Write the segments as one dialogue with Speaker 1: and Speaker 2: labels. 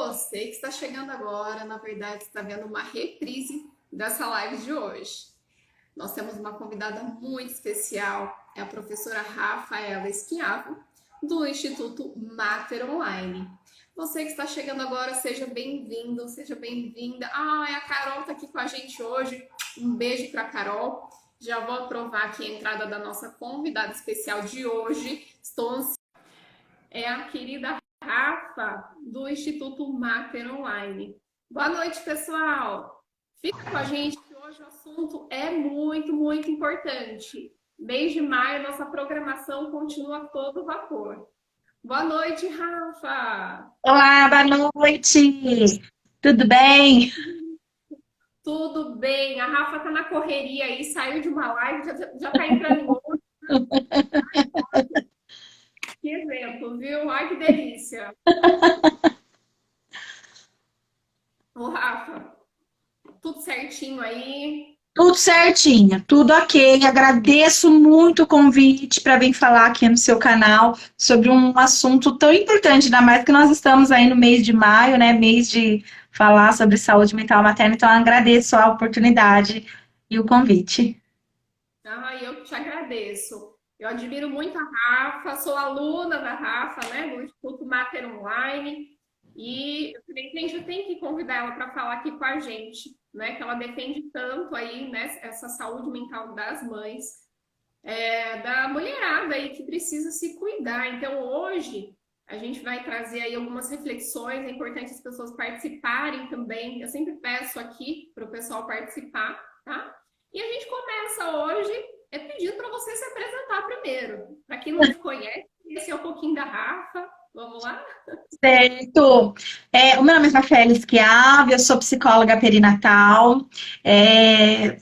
Speaker 1: Você que está chegando agora, na verdade, está vendo uma reprise dessa live de hoje. Nós temos uma convidada muito especial, é a professora Rafaela Schiavo, do Instituto Mater Online. Você que está chegando agora, seja bem-vindo, seja bem-vinda. A Carol está aqui com a gente hoje. Um beijo para a Carol. Já vou aprovar aqui a entrada da nossa convidada especial de hoje. Estou ansiosa. É a querida Rafa, do Instituto Mater Online. Boa noite, pessoal. Fica com a gente que hoje o assunto é muito, muito importante. Mês de maio, nossa programação continua a todo vapor. Boa noite, Rafa.
Speaker 2: Olá, boa noite. Tudo bem?
Speaker 1: Tudo bem? A Rafa está na correria aí, saiu de uma live, já está entrando em outra. Que evento, viu? Ai, que delícia. Ô, Rafa, tudo certinho aí?
Speaker 2: Tudo certinho, tudo ok. Agradeço muito o convite para vir falar aqui no seu canal sobre um assunto tão importante, ainda mais que nós estamos aí no mês de maio, né? Mês de falar sobre saúde mental materna. Então, agradeço a oportunidade e o convite.
Speaker 1: Eu que te agradeço. Eu admiro muito a Rafa, sou aluna da Rafa, né, do Instituto Mater Online, e eu falei, gente, eu tenho que convidar ela para falar aqui com a gente, né, que ela defende tanto aí, né, essa saúde mental das mães, da mulherada aí que precisa se cuidar. Então, hoje, a gente vai trazer aí algumas reflexões, é importante as pessoas participarem também, eu sempre peço aqui para o pessoal participar, tá? E a gente começa hoje pedindo para você se apresentar primeiro. Para quem não te conhece, esse é um pouquinho da Rafa. Vamos lá?
Speaker 2: Certo. O meu nome é Rafaela Schiavo, eu sou psicóloga perinatal.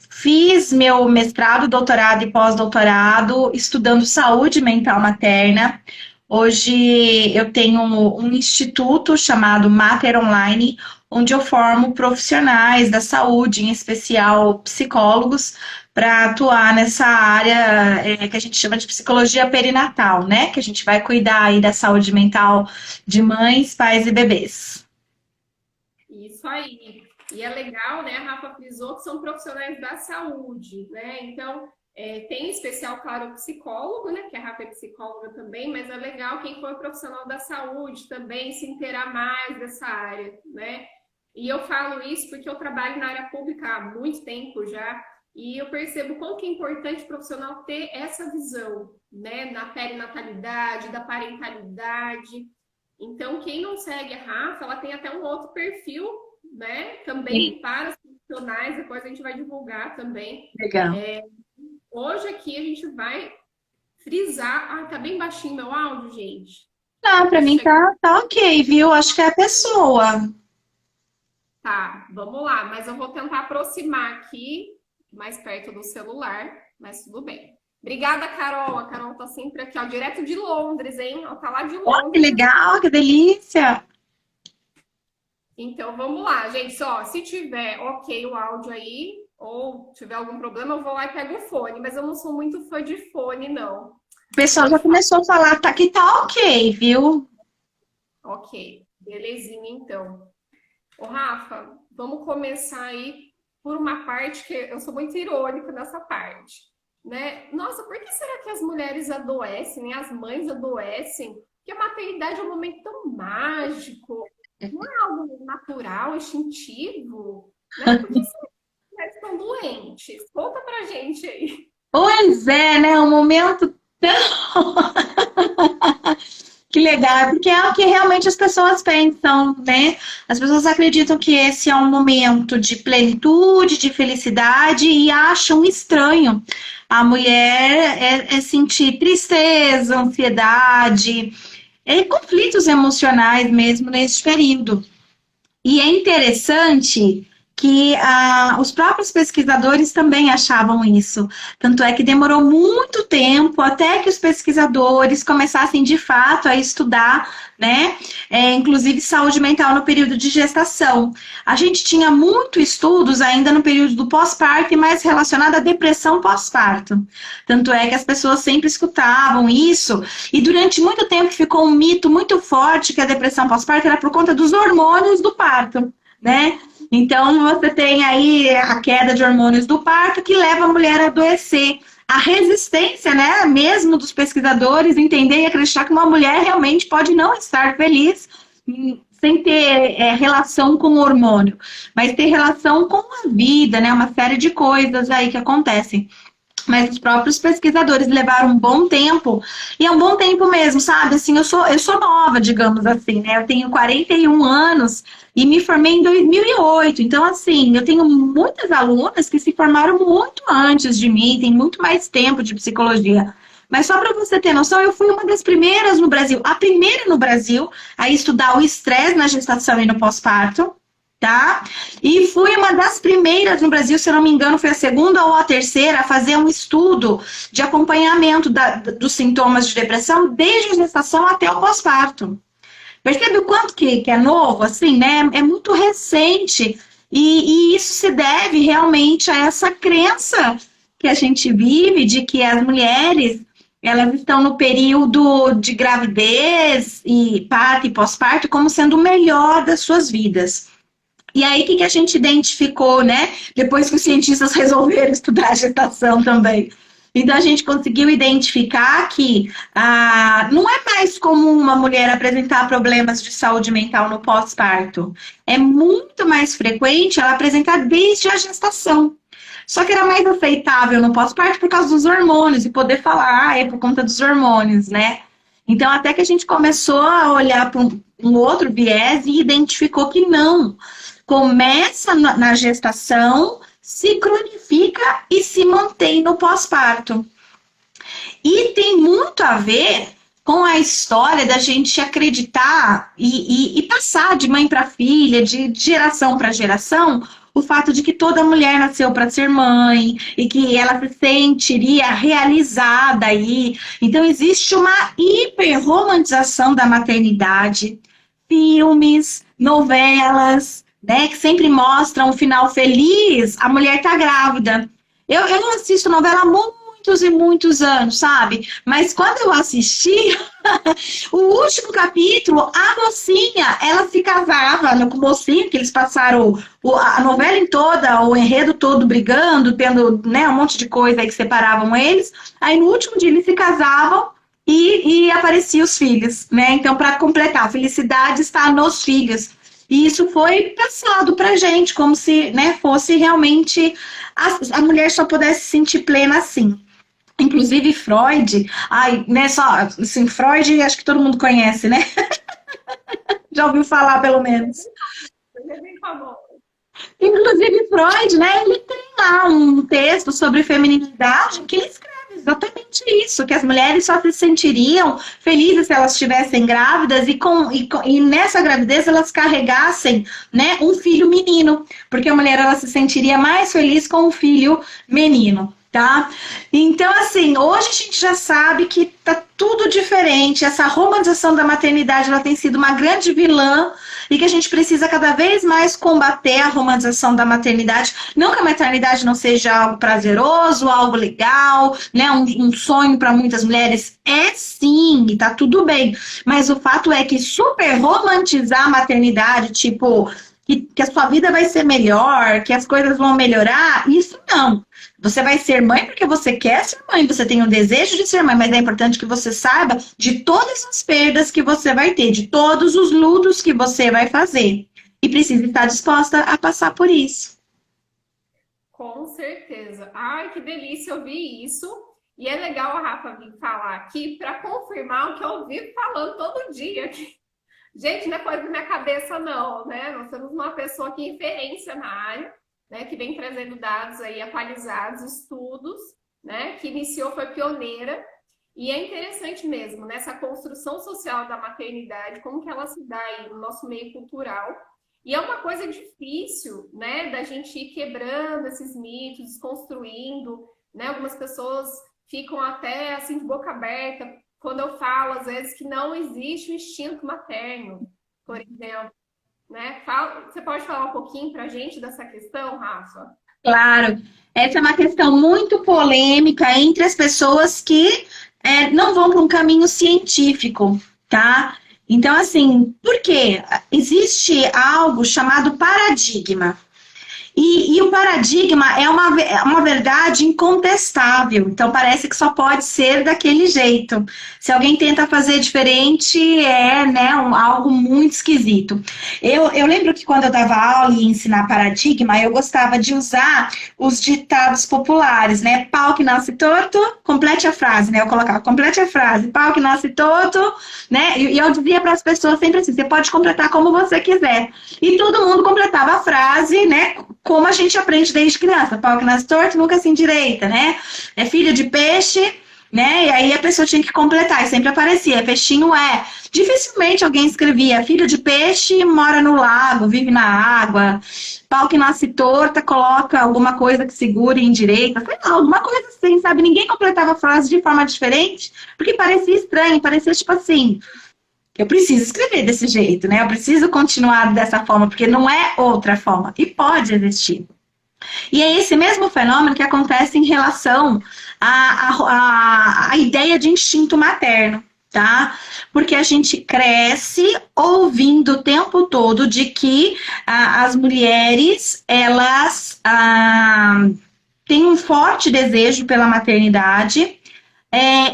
Speaker 2: Fiz meu mestrado, doutorado e pós-doutorado estudando saúde mental materna. Hoje eu tenho um instituto chamado Mater Online, onde eu formo profissionais da saúde, em especial psicólogos, para atuar nessa área que a gente chama de psicologia perinatal, né? Que a gente vai cuidar aí da saúde mental de mães, pais e bebês.
Speaker 1: Isso aí. E é legal, né? A Rafa frisou que são profissionais da saúde, né? Então, tem em especial, claro, o psicólogo, né? Que a Rafa é psicóloga também, mas é legal quem for profissional da saúde também se inteirar mais dessa área, né? E eu falo isso porque eu trabalho na área pública há muito tempo já, e eu percebo quanto que é importante o profissional ter essa visão, né? Na perinatalidade, da parentalidade. Então, quem não segue a Rafa, ela tem até um outro perfil, né? Também para os profissionais, depois a gente vai divulgar também.
Speaker 2: Legal.
Speaker 1: Hoje aqui a gente vai frisar. Tá bem baixinho meu áudio, gente?
Speaker 2: Não, para mim tá ok, viu? Acho que é a pessoa.
Speaker 1: Tá, vamos lá. Mas eu vou tentar aproximar aqui, mais perto do celular, mas tudo bem. Obrigada, Carol. A Carol tá sempre aqui, ó, direto de Londres, hein? Ela tá lá de
Speaker 2: Oh, que
Speaker 1: Londres.
Speaker 2: legal, que delícia.
Speaker 1: Então, vamos lá, gente. Só, se tiver ok o áudio aí, ou tiver algum problema, eu vou lá e pego o fone. Mas eu não sou muito fã de fone, não.
Speaker 2: O pessoal já começou a falar que tá ok, viu?
Speaker 1: Ok, belezinha, então. Ô, Rafa, vamos começar aí por uma parte que eu sou muito irônica nessa parte, né? Nossa, por que será que as mulheres adoecem, né? As mães adoecem? Porque a maternidade é um momento tão mágico, não é algo natural, instintivo, né? Por que as mulheres estão doentes? Conta pra gente aí.
Speaker 2: Pois é, né? Um momento tão. Que legal, porque é o que realmente as pessoas pensam, né? As pessoas acreditam que esse é um momento de plenitude, de felicidade e acham estranho a mulher sentir tristeza, ansiedade, conflitos emocionais mesmo nesse período. E é interessante que os próprios pesquisadores também achavam isso. Tanto é que demorou muito tempo até que os pesquisadores começassem de fato a estudar, né, inclusive saúde mental no período de gestação. A gente tinha muitos estudos ainda no período do pós-parto e mais relacionado à depressão pós-parto. Tanto é que as pessoas sempre escutavam isso e durante muito tempo ficou um mito muito forte que a depressão pós-parto era por conta dos hormônios do parto, né? Então, você tem aí a queda de hormônios do parto que leva a mulher a adoecer. A resistência, né, mesmo dos pesquisadores, entender e acreditar que uma mulher realmente pode não estar feliz sem ter relação com o hormônio, mas ter relação com a vida, né, uma série de coisas aí que acontecem. Mas os próprios pesquisadores levaram um bom tempo, e é um bom tempo mesmo, sabe? Assim, eu sou nova, digamos assim, né? Eu tenho 41 anos e me formei em 2008. Então, assim, eu tenho muitas alunas que se formaram muito antes de mim, tem muito mais tempo de psicologia. Mas só para você ter noção, eu fui uma das primeiras no Brasil, a primeira no Brasil a estudar o estresse na gestação e no pós-parto. Tá? E fui uma das primeiras no Brasil, se eu não me engano, foi a segunda ou a terceira a fazer um estudo de acompanhamento dos sintomas de depressão desde a gestação até o pós-parto. Percebe o quanto que é novo, assim, né? É muito recente e isso se deve realmente a essa crença que a gente vive de que as mulheres elas estão no período de gravidez e parto e pós-parto como sendo o melhor das suas vidas. E aí, o que a gente identificou, né? Depois que os cientistas resolveram estudar a gestação também. Então, a gente conseguiu identificar que não é mais comum uma mulher apresentar problemas de saúde mental no pós-parto. É muito mais frequente ela apresentar desde a gestação. Só que era mais aceitável no pós-parto por causa dos hormônios e poder falar, é por conta dos hormônios, né? Então, até que a gente começou a olhar para um outro viés e identificou que não. Começa na gestação, se cronifica e se mantém no pós-parto. E tem muito a ver com a história da gente acreditar e passar de mãe para filha, de geração para geração, o fato de que toda mulher nasceu para ser mãe e que ela se sentiria realizada aí. Então, existe uma hiperromantização da maternidade, filmes, novelas, né, que sempre mostram um final feliz, a mulher tá grávida. Eu não assisto novela há muitos e muitos anos, sabe? Mas quando eu assisti, o último capítulo, a mocinha, ela se casava com o mocinho, que eles passaram a novela em toda, o enredo todo brigando, tendo, né, um monte de coisa aí que separavam eles. Aí no último dia eles se casavam e apareciam os filhos, né? Então, para completar, a felicidade está nos filhos. E isso foi passado pra gente, como se, né, fosse realmente a mulher só pudesse se sentir plena assim. Inclusive Freud, né, só, assim, Freud acho que todo mundo conhece, né? Já ouviu falar, pelo menos. Inclusive Freud, né, ele tem lá um texto sobre feminilidade que ele escreve exatamente isso, que as mulheres só se sentiriam felizes se elas estivessem grávidas e nessa gravidez elas carregassem, né, um filho menino, porque a mulher ela se sentiria mais feliz com um filho menino. Tá? Então, assim, hoje a gente já sabe que tá tudo diferente. Essa romantização da maternidade ela tem sido uma grande vilã e que a gente precisa cada vez mais combater a romantização da maternidade. Não que a maternidade não seja algo prazeroso, algo legal, né? Um sonho para muitas mulheres. É sim, e tá tudo bem. Mas o fato é que super romantizar a maternidade, tipo, que a sua vida vai ser melhor, que as coisas vão melhorar, isso não. Você vai ser mãe porque você quer ser mãe, você tem o desejo de ser mãe, mas é importante que você saiba de todas as perdas que você vai ter, de todos os lutos que você vai fazer. E precisa estar disposta a passar por isso.
Speaker 1: Com certeza. Ai, que delícia ouvir isso. E é legal a Rafa vir falar aqui para confirmar o que eu vivo falando todo dia. Gente, não é coisa da minha cabeça, não, né? Nós temos uma pessoa aqui referência na área, né, que vem trazendo dados aí atualizados, estudos, né, que iniciou, foi pioneira, e é interessante mesmo, nessa construção social da maternidade, como que ela se dá aí no nosso meio cultural, E é uma coisa difícil, né, da gente ir quebrando esses mitos, desconstruindo, né? Algumas pessoas ficam até assim de boca aberta quando eu falo, às vezes, que não existe o instinto materno, por exemplo, né? Você pode falar um pouquinho pra gente dessa questão, Rafa?
Speaker 2: Claro, essa é uma questão muito polêmica entre as pessoas que não vão para um caminho científico, tá? Então, assim, por quê? Existe algo chamado paradigma. E o paradigma é uma verdade incontestável, então parece que só pode ser daquele jeito. Se alguém tenta fazer diferente, né, algo muito esquisito. Eu lembro que quando eu dava aula e ia ensinar paradigma, eu gostava de usar os ditados populares, né? Pau que nasce torto, complete a frase, né? Eu colocava, complete a frase, pau que nasce torto, né? E eu dizia para as pessoas sempre assim, você pode completar como você quiser. E todo mundo completava a frase, né? Como a gente aprende desde criança, pau que nasce torto, nunca se endireita, né? É filho de peixe, né? E aí a pessoa tinha que completar, e sempre aparecia, peixinho é. Dificilmente alguém escrevia, filho de peixe, mora no lago, vive na água, pau que nasce torta, coloca alguma coisa que segure em direita, sei lá, alguma coisa assim, sabe? Ninguém completava a frase de forma diferente, porque parecia estranho, parecia tipo assim, eu preciso escrever desse jeito, né? Eu preciso continuar dessa forma, porque não é outra forma. E pode existir. E é esse mesmo fenômeno que acontece em relação à ideia de instinto materno, tá? Porque a gente cresce ouvindo o tempo todo de que as mulheres, elas têm um forte desejo pela maternidade,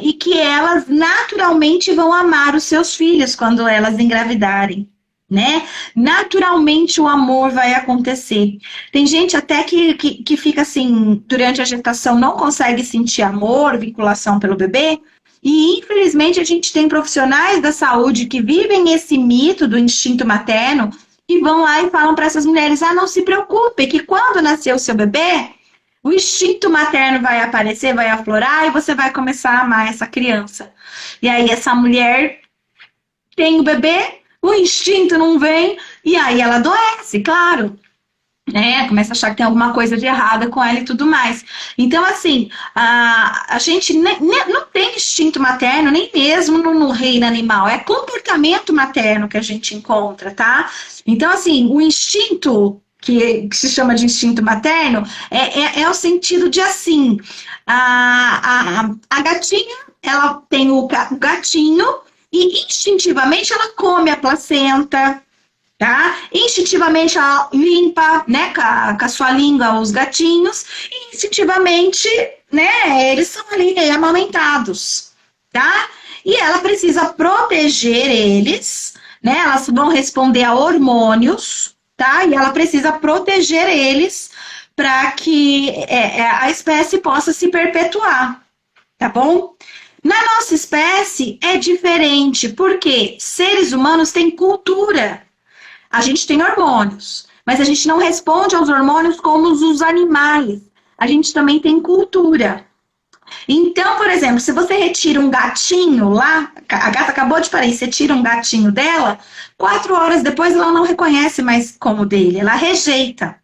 Speaker 2: e que elas naturalmente vão amar os seus filhos quando elas engravidarem, né? Naturalmente o amor vai acontecer. Tem gente até que fica assim, durante a gestação não consegue sentir amor, vinculação pelo bebê, e infelizmente a gente tem profissionais da saúde que vivem esse mito do instinto materno e vão lá e falam para essas mulheres, não se preocupe, que quando nascer o seu bebê, o instinto materno vai aparecer, vai aflorar e você vai começar a amar essa criança. E aí essa mulher tem o bebê, o instinto não vem, e aí ela adoece, claro. Né? Começa a achar que tem alguma coisa de errada com ela e tudo mais. Então, assim, a gente não tem instinto materno, nem mesmo no reino animal. É comportamento materno que a gente encontra, tá? Então, assim, o instinto que se chama de instinto materno, é o sentido de assim, a gatinha, ela tem o gatinho e instintivamente ela come a placenta, tá? Instintivamente ela limpa, né, com a sua língua os gatinhos e instintivamente, né, eles são ali amamentados, tá? E ela precisa proteger eles, né, elas vão responder a hormônios, tá? E ela precisa proteger eles para que a espécie possa se perpetuar, tá bom? Na nossa espécie é diferente, porque seres humanos têm cultura. A gente tem hormônios, mas a gente não responde aos hormônios como os animais. A gente também tem cultura. Então, por exemplo, se você retira um gatinho lá, a gata acabou de parir, você tira um gatinho dela, 4 horas depois ela não reconhece mais como dele, ela rejeita.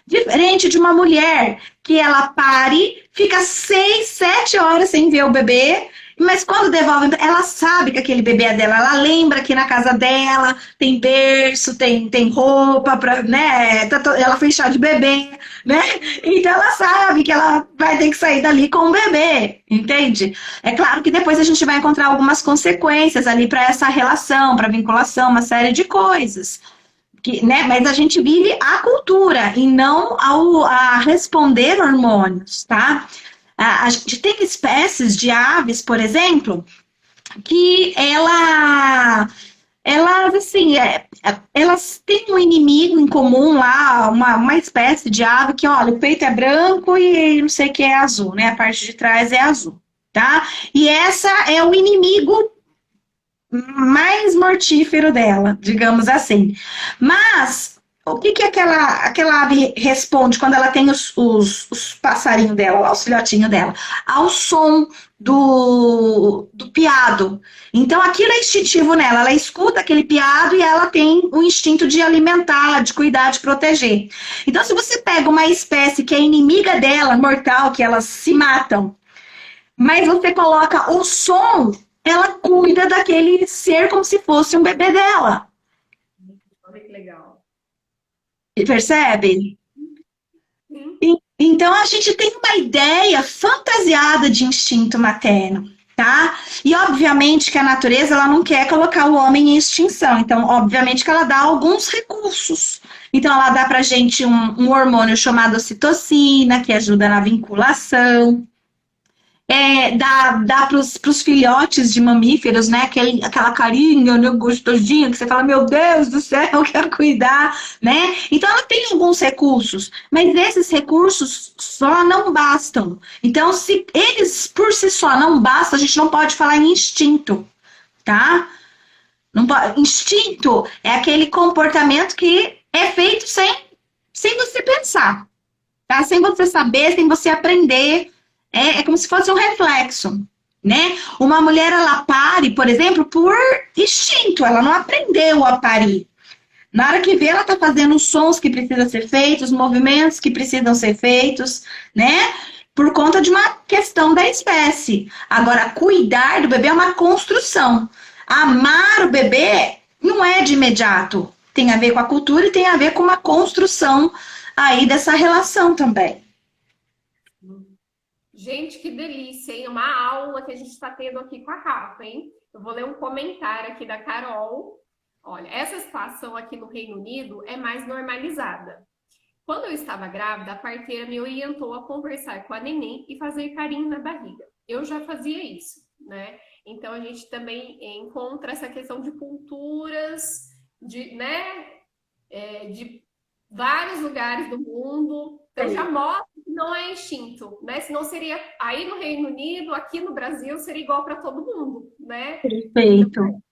Speaker 2: Diferente de uma mulher que ela pare, fica 6, 7 horas sem ver o bebê, mas quando devolve, ela sabe que aquele bebê é dela, ela lembra que na casa dela tem berço, tem roupa, né? Ela foi chá de bebê, né? Então ela sabe que ela vai ter que sair dali com o bebê, entende? É claro que depois a gente vai encontrar algumas consequências ali para essa relação, para vinculação, uma série de coisas. Né? Mas a gente vive a cultura e não a responder hormônios, tá? A gente tem espécies de aves, por exemplo, que elas assim, elas têm um inimigo em comum lá, uma espécie de ave que, olha, o peito é branco e não sei o que é azul, né? A parte de trás é azul, tá? E essa é o inimigo mais mortífero dela, digamos assim. Mas O que que aquela ave responde quando ela tem os passarinhos dela, lá, os filhotinhos dela? Ao som do piado. Então, aquilo é instintivo nela. Ela escuta aquele piado e ela tem o instinto de alimentar, de cuidar, de proteger. Então, se você pega uma espécie que é inimiga dela, mortal, que elas se matam, mas você coloca o som, ela cuida daquele ser como se fosse um bebê dela.
Speaker 1: Olha que legal.
Speaker 2: Percebe?
Speaker 1: Sim.
Speaker 2: Então a gente tem uma ideia fantasiada de instinto materno, tá? E obviamente que a natureza ela não quer colocar o homem em extinção, então obviamente que ela dá alguns recursos. Então ela dá pra gente um hormônio chamado ocitocina, que ajuda na vinculação. Dá para os filhotes de mamíferos, né? Aquela carinha, né, gostosinha, que você fala, meu Deus do céu, eu quero cuidar, né? Então ela tem alguns recursos, mas esses recursos só não bastam. Então, se eles por si só não bastam, a gente não pode falar em instinto, tá? Não pode, instinto é aquele comportamento que é feito sem você pensar, tá? Sem você saber, sem você aprender. É como se fosse um reflexo, né? Uma mulher, ela pare, por exemplo, por instinto, ela não aprendeu a parir. Na hora que vê, ela tá fazendo os sons que precisam ser feitos, os movimentos que precisam ser feitos, né? Por conta de uma questão da espécie. Agora, cuidar do bebê é uma construção. Amar o bebê não é de imediato. Tem a ver com a cultura e tem a ver com uma construção aí dessa relação também.
Speaker 1: Gente, que delícia, hein? Uma aula que a gente está tendo aqui com a Rafa, hein? Eu vou ler um comentário aqui da Carol. Olha, essa situação aqui no Reino Unido é mais normalizada. Quando eu estava grávida, a parteira me orientou a conversar com a neném e fazer carinho na barriga. Eu já fazia isso, né? Então a gente também encontra essa questão de culturas, né? De vários lugares do mundo. Então já mostra que não é instinto, né? Senão seria aí no Reino Unido, aqui no Brasil, seria igual para todo mundo, né?
Speaker 2: Perfeito.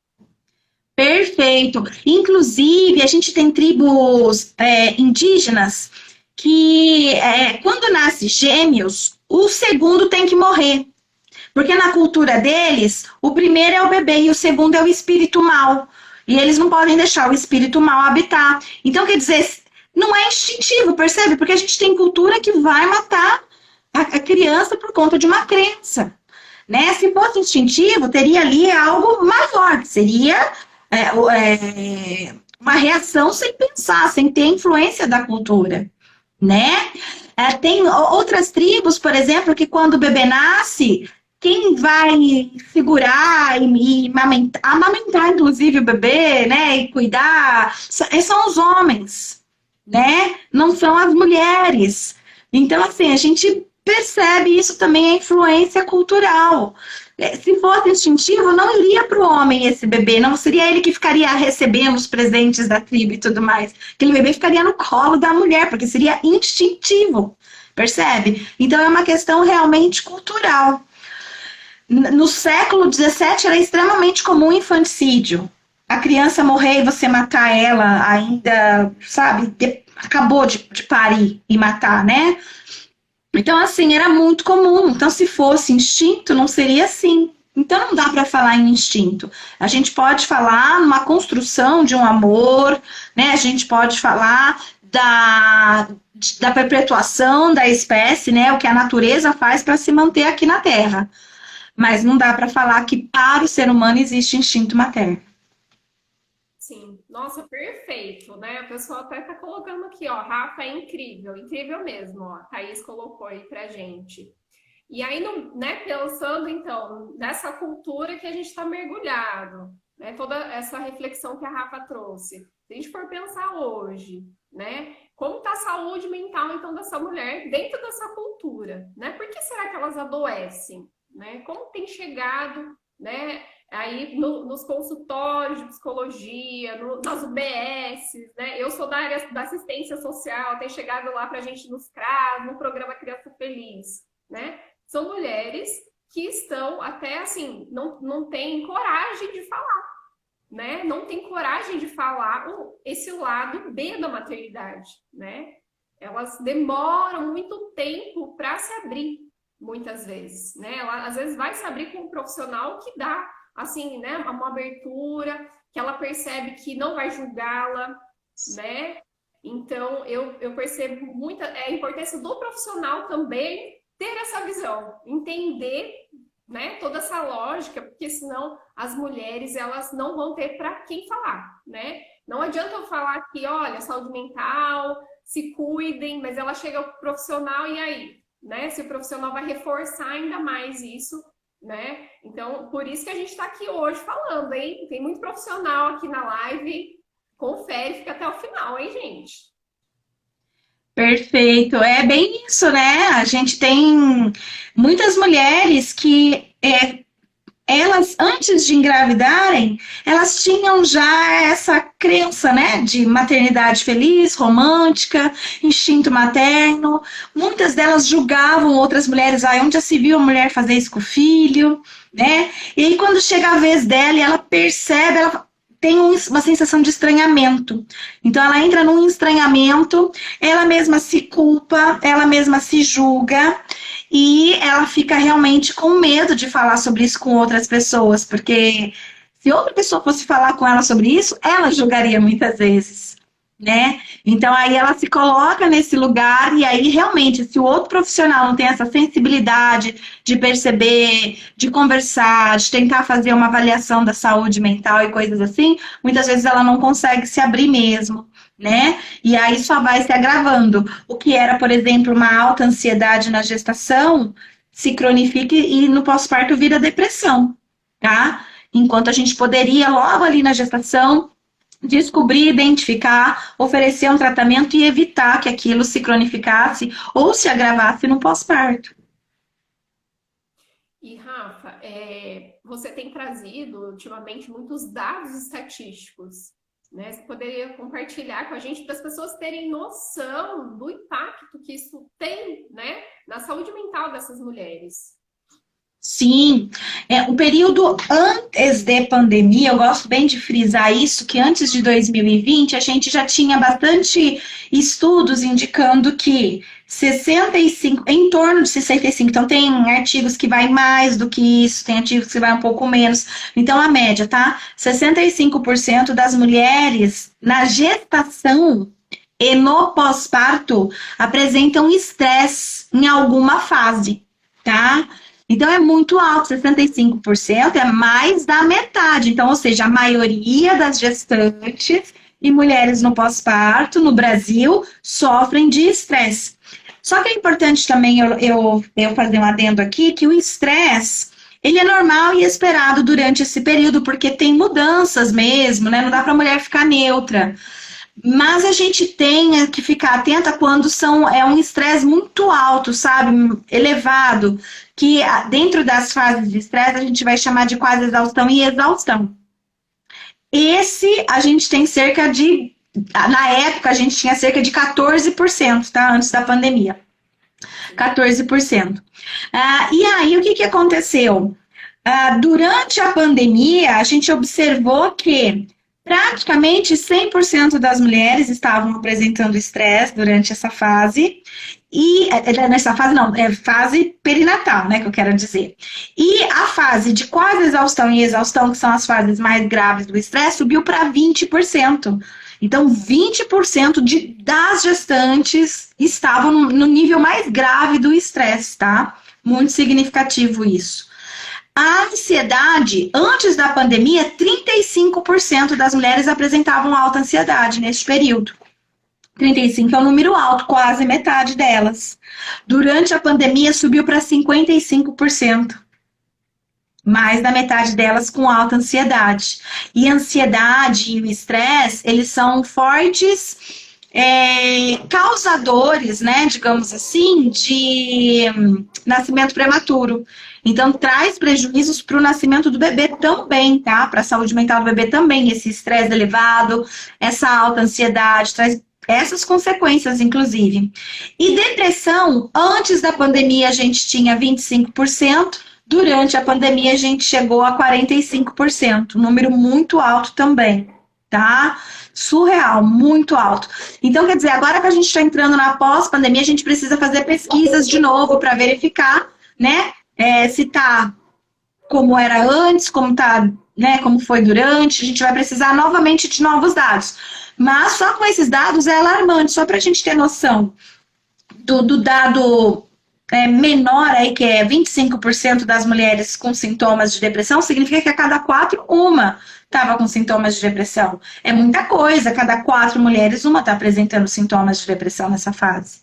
Speaker 2: Perfeito. Inclusive, a gente tem tribos indígenas que, quando nasce gêmeos, o segundo tem que morrer. Porque na cultura deles, o primeiro é o bebê e o segundo é o espírito mal. E eles não podem deixar o espírito mal habitar. Então, quer dizer, não é instintivo, percebe? Porque a gente tem cultura que vai matar a criança por conta de uma crença. Né? Se fosse instintivo, teria ali algo maior, que seria uma reação sem pensar, sem ter influência da cultura, né? Tem outras tribos, por exemplo, que quando o bebê nasce, quem vai segurar e amamentar, inclusive, o bebê, né? E cuidar, são os homens, né? Não são as mulheres. Então, assim, a gente percebe isso também, a influência cultural. Se fosse instintivo, não iria para o homem esse bebê, não seria ele que ficaria recebendo os presentes da tribo e tudo mais. Aquele bebê ficaria no colo da mulher, porque seria instintivo, percebe? Então é uma questão realmente cultural. No século XVII era extremamente comum o infanticídio. A criança morrer e você matar ela ainda, sabe, acabou de parir e matar, né? Então, assim, era muito comum. Então, se fosse instinto, não seria assim. Então, não dá para falar em instinto. A gente pode falar numa construção de um amor, né? A gente pode falar da perpetuação da espécie, né? O que a natureza faz para se manter aqui na Terra. Mas não dá para falar que para o ser humano existe instinto materno.
Speaker 1: Sim, nossa, perfeito, né? O pessoal até tá colocando aqui, ó, Rafa é incrível, incrível mesmo, ó. A Thaís colocou aí pra gente. E aí, né, pensando então nessa cultura que a gente está mergulhado, né? Toda essa reflexão que a Rafa trouxe. Se a gente for pensar hoje, né? Como está a saúde mental então dessa mulher dentro dessa cultura, né? Por que será que elas adoecem, né? Como tem chegado, né? Aí nos consultórios de psicologia, nas UBS, né? Eu sou da área da assistência social, tem chegado lá para a gente nos CRAS, no programa Criança Feliz, né? São mulheres que estão até assim, não têm coragem de falar, né, não tem coragem de falar esse lado B da maternidade, né? Elas demoram muito tempo para se abrir, muitas vezes, né? Ela às vezes vai se abrir com um profissional que dá, assim, né, uma abertura, que ela percebe que não vai julgá-la, né? Então, eu percebo muita a importância do profissional também ter essa visão, entender, né, toda essa lógica, porque senão as mulheres elas não vão ter para quem falar, né? Não adianta eu falar que, olha, saúde mental, se cuidem, mas ela chega ao profissional e aí, né? Se o profissional vai reforçar ainda mais isso, né? Então, por isso que a gente está aqui hoje falando, hein? Tem muito profissional aqui na live. Confere, fica até o final, hein, gente?
Speaker 2: Perfeito, é bem isso, né? A gente tem muitas mulheres que elas, antes de engravidarem, elas tinham já essa crença, né, de maternidade feliz, romântica, instinto materno. Muitas delas julgavam outras mulheres, onde já se viu a mulher fazer isso com o filho, né? E aí, quando chega a vez dela e ela percebe, ela tem uma sensação de estranhamento. Então, ela entra num estranhamento, ela mesma se culpa, ela mesma se julga, e ela fica realmente com medo de falar sobre isso com outras pessoas, porque se outra pessoa fosse falar com ela sobre isso, ela julgaria muitas vezes, né? Então aí ela se coloca nesse lugar e aí realmente, se o outro profissional não tem essa sensibilidade de perceber, de conversar, de tentar fazer uma avaliação da saúde mental e coisas assim, muitas vezes ela não consegue se abrir mesmo, né? E aí só vai se agravando. O que era, por exemplo, uma alta ansiedade na gestação, se cronifica e no pós-parto vira depressão, tá? Enquanto a gente poderia, logo ali na gestação, descobrir, identificar, oferecer um tratamento e evitar que aquilo se cronificasse ou se agravasse no pós-parto.
Speaker 1: E, Rafa, você tem trazido ultimamente muitos dados estatísticos, né? Você poderia compartilhar com a gente para as pessoas terem noção do impacto que isso tem, né, na saúde mental dessas mulheres.
Speaker 2: Sim, o período antes de pandemia, eu gosto bem de frisar isso, que antes de 2020 a gente já tinha bastante estudos indicando que 65, em torno de 65, então tem artigos que vai mais do que isso, tem artigos que vai um pouco menos, então a média, tá? 65% das mulheres na gestação e no pós-parto apresentam estresse em alguma fase, tá? Então, é muito alto, 65% é mais da metade. Então, ou seja, a maioria das gestantes e mulheres no pós-parto no Brasil sofrem de estresse. Só que é importante também eu fazer um adendo aqui, que o estresse, ele é normal e esperado durante esse período, porque tem mudanças mesmo, né? Não dá para a mulher ficar neutra. Mas a gente tem que ficar atenta quando é um estresse muito alto, sabe? Elevado, que dentro das fases de estresse a gente vai chamar de quase exaustão e exaustão. Esse a gente tem cerca de, na época a gente tinha cerca de 14%, tá? Antes da pandemia. 14%. E aí o que aconteceu? Durante a pandemia, a gente observou que praticamente 100% das mulheres estavam apresentando estresse durante essa fase. E nessa fase não, é fase perinatal, né, que eu quero dizer. E a fase de quase exaustão e exaustão, que são as fases mais graves do estresse, subiu para 20%. Então, 20% das gestantes estavam no nível mais grave do estresse, tá? Muito significativo isso. A ansiedade, antes da pandemia, 35% das mulheres apresentavam alta ansiedade neste período. 35 é um número alto, quase metade delas. Durante a pandemia, subiu para 55%. Mais da metade delas com alta ansiedade. E a ansiedade e o estresse, eles são fortes causadores, né, digamos assim, de nascimento prematuro. Então, traz prejuízos para o nascimento do bebê também, tá? Para a saúde mental do bebê também, esse estresse elevado, essa alta ansiedade, traz essas consequências, inclusive. E depressão, antes da pandemia a gente tinha 25%, Durante a pandemia, a gente chegou a 45%, um número muito alto também, tá? Surreal, muito alto. Então, quer dizer, agora que a gente está entrando na pós-pandemia, a gente precisa fazer pesquisas de novo para verificar, né, se tá como era antes, como tá, né, como foi durante, a gente vai precisar novamente de novos dados. Mas só com esses dados é alarmante, só para a gente ter noção do dado menor aí, que é 25% das mulheres com sintomas de depressão, significa que a cada 4, uma estava com sintomas de depressão. É muita coisa, a cada 4 mulheres, uma está apresentando sintomas de depressão nessa fase.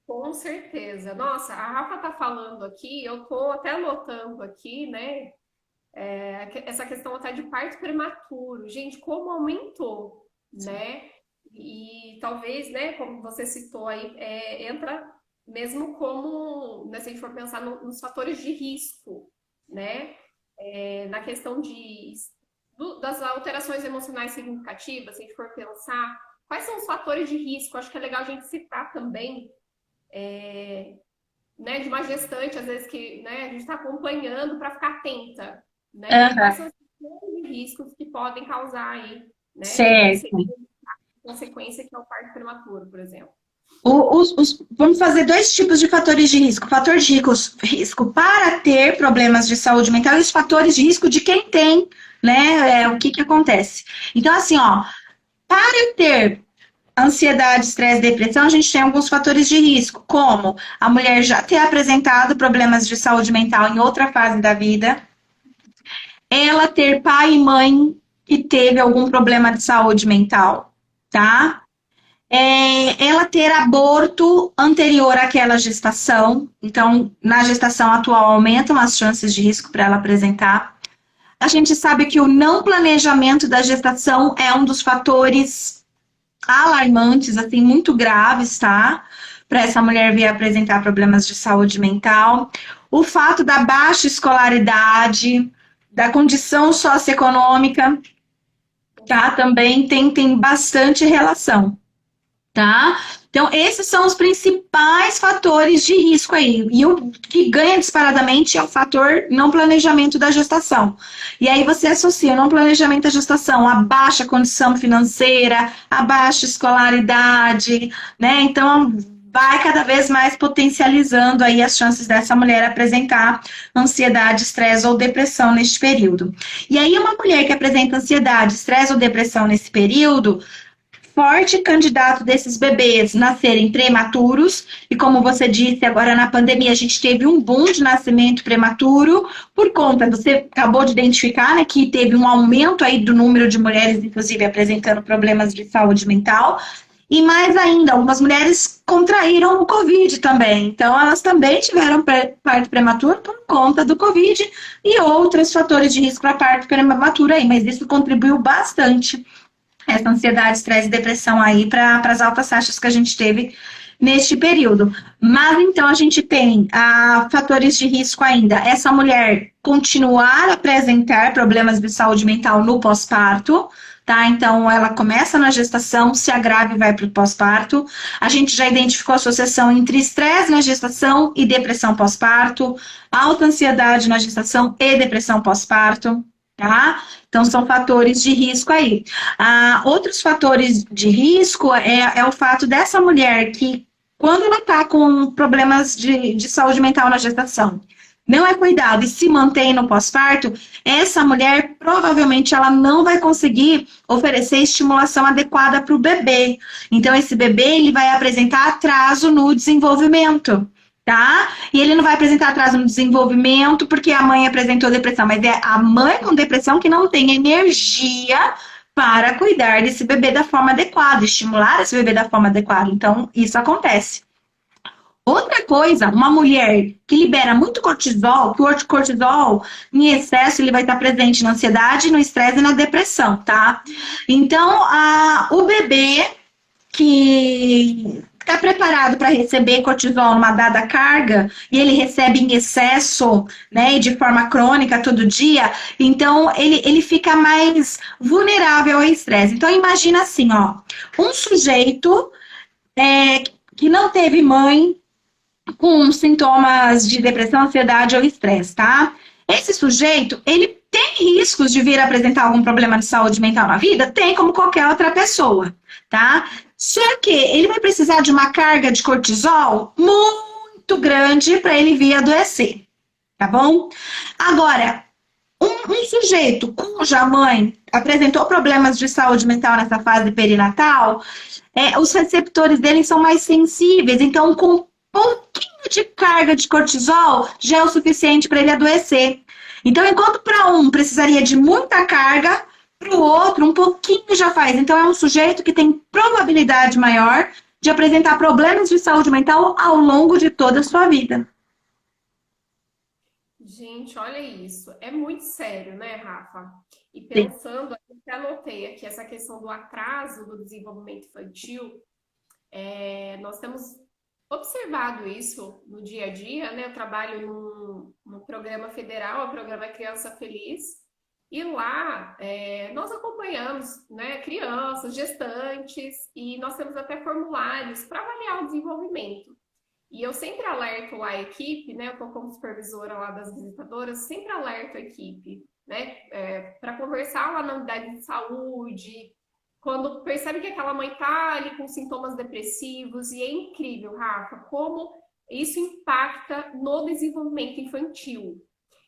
Speaker 1: Com certeza. Nossa, a Rafa tá falando aqui, eu tô até anotando aqui, né? Essa questão até de parto prematuro. Gente, como aumentou, né? E talvez, né, como você citou aí, entra mesmo como, né, se a gente for pensar nos fatores de risco, né? Na questão das alterações emocionais significativas, se a gente for pensar, quais são os fatores de risco? Acho que é legal a gente citar também, né, de uma gestante, às vezes que, né, a gente está acompanhando para ficar atenta, né? Quais
Speaker 2: Uhum.
Speaker 1: são os fatores de riscos que podem causar aí, né,
Speaker 2: Certo.
Speaker 1: consequência que é o parto prematuro, por exemplo.
Speaker 2: Vamos fazer dois tipos de fatores de risco. Fator de risco para ter problemas de saúde mental e os fatores de risco de quem tem, né? O que acontece? Então, assim, ó, para eu ter ansiedade, estresse, depressão, a gente tem alguns fatores de risco, como a mulher já ter apresentado problemas de saúde mental em outra fase da vida, ela ter pai e mãe que teve algum problema de saúde mental, tá? Ela ter aborto anterior àquela gestação, então na gestação atual aumentam as chances de risco para ela apresentar. A gente sabe que o não planejamento da gestação é um dos fatores alarmantes, assim, muito graves, tá? Para essa mulher vir apresentar problemas de saúde mental. O fato da baixa escolaridade, da condição socioeconômica, tá? Também tem bastante relação, tá? Então, esses são os principais fatores de risco aí. E o que ganha disparadamente é o fator não planejamento da gestação. E aí você associa o não planejamento da gestação à baixa condição financeira, à baixa escolaridade, né? Então, vai cada vez mais potencializando aí as chances dessa mulher apresentar ansiedade, estresse ou depressão neste período. E aí, uma mulher que apresenta ansiedade, estresse ou depressão nesse período, forte candidato desses bebês nascerem prematuros, e como você disse, agora na pandemia a gente teve um boom de nascimento prematuro, por conta, você acabou de identificar, né, que teve um aumento aí do número de mulheres, inclusive, apresentando problemas de saúde mental, e mais ainda, algumas mulheres contraíram o Covid também, então elas também tiveram parto prematuro por conta do Covid e outros fatores de risco para parto prematuro aí, mas isso contribuiu bastante essa ansiedade, estresse e depressão aí para as altas taxas que a gente teve neste período. Mas então a gente tem fatores de risco ainda. Essa mulher continuar a apresentar problemas de saúde mental no pós-parto, tá? Então ela começa na gestação, se agrava e vai para o pós-parto. A gente já identificou a associação entre estresse na gestação e depressão pós-parto, alta ansiedade na gestação e depressão pós-parto. Tá? Então, são fatores de risco aí. Outros fatores de risco é o fato dessa mulher que, quando ela está com problemas de saúde mental na gestação, não é cuidado e se mantém no pós-parto, essa mulher provavelmente ela não vai conseguir oferecer estimulação adequada para o bebê. Então, esse bebê ele vai apresentar atraso no desenvolvimento. Tá? E ele não vai apresentar atraso no desenvolvimento porque a mãe apresentou depressão, mas é a mãe com depressão que não tem energia para cuidar desse bebê da forma adequada, estimular esse bebê da forma adequada. Então, isso acontece. Outra coisa, uma mulher que libera muito cortisol, que o cortisol em excesso ele vai estar presente na ansiedade, no estresse e na depressão, tá? Então, o bebê que está preparado para receber cortisol numa dada carga e ele recebe em excesso, né, e de forma crônica todo dia, então ele fica mais vulnerável ao estresse. Então imagina assim, ó, um sujeito que não teve mãe, com sintomas de depressão, ansiedade ou estresse, tá? Esse sujeito, ele tem riscos de vir apresentar algum problema de saúde mental na vida? Tem, como qualquer outra pessoa, tá? Só que ele vai precisar de uma carga de cortisol muito grande para ele vir adoecer, tá bom? Agora, um sujeito cuja mãe apresentou problemas de saúde mental nessa fase perinatal, os receptores dele são mais sensíveis, então com um pouquinho de carga de cortisol já é o suficiente para ele adoecer. Então, enquanto para um precisaria de muita carga, para o outro um pouquinho já faz. Então, é um sujeito que tem probabilidade maior de apresentar problemas de saúde mental ao longo de toda a sua vida.
Speaker 1: Gente, olha isso. É muito sério, né, Rafa? E
Speaker 2: Sim.
Speaker 1: pensando, eu até anotei aqui essa questão do atraso do desenvolvimento infantil. Nós temos observado isso no dia a dia, né? Eu trabalho num programa federal, o programa Criança Feliz, e lá nós acompanhamos, né, crianças, gestantes, e nós temos até formulários para avaliar o desenvolvimento. E eu sempre alerto lá a equipe, né? Eu estou como supervisora lá das visitadoras, sempre alerto a equipe, né? Para conversar lá na unidade de saúde, quando percebe que aquela mãe está ali com sintomas depressivos, e é incrível, Rafa, como isso impacta no desenvolvimento infantil.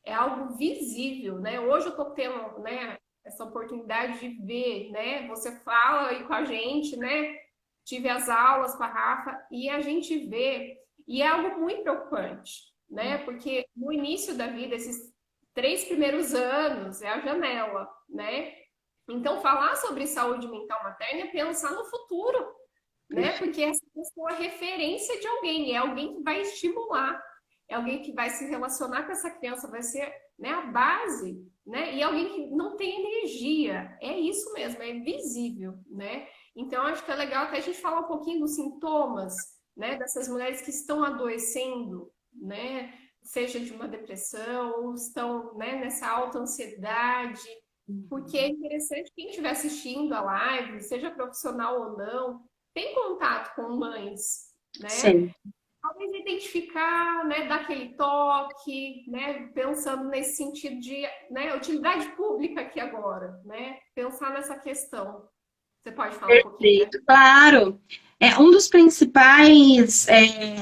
Speaker 1: É algo visível, né? Hoje eu estou tendo, né, essa oportunidade de ver, né? Você fala aí com a gente, né? Tive as aulas com a Rafa e a gente vê, e é algo muito preocupante, né? Porque no início da vida, esses 3 primeiros anos é a janela, né? Então, falar sobre saúde mental materna é pensar no futuro, né? Porque essa pessoa é referência de alguém, é alguém que vai estimular, é alguém que vai se relacionar com essa criança, vai ser, né, a base, né? E alguém que não tem energia, é isso mesmo, é visível, né? Então, acho que é legal até a gente falar um pouquinho dos sintomas, né, dessas mulheres que estão adoecendo, né? Seja de uma depressão, ou estão, né, nessa alta ansiedade, porque é interessante quem estiver assistindo a live, seja profissional ou não, tem contato com mães, né?
Speaker 2: Sim.
Speaker 1: Talvez identificar, né, dar aquele toque, né, pensando nesse sentido de, né, utilidade pública aqui agora, né? Pensar nessa questão. Você pode falar um pouquinho, né?
Speaker 2: Perfeito, claro. Um dos principais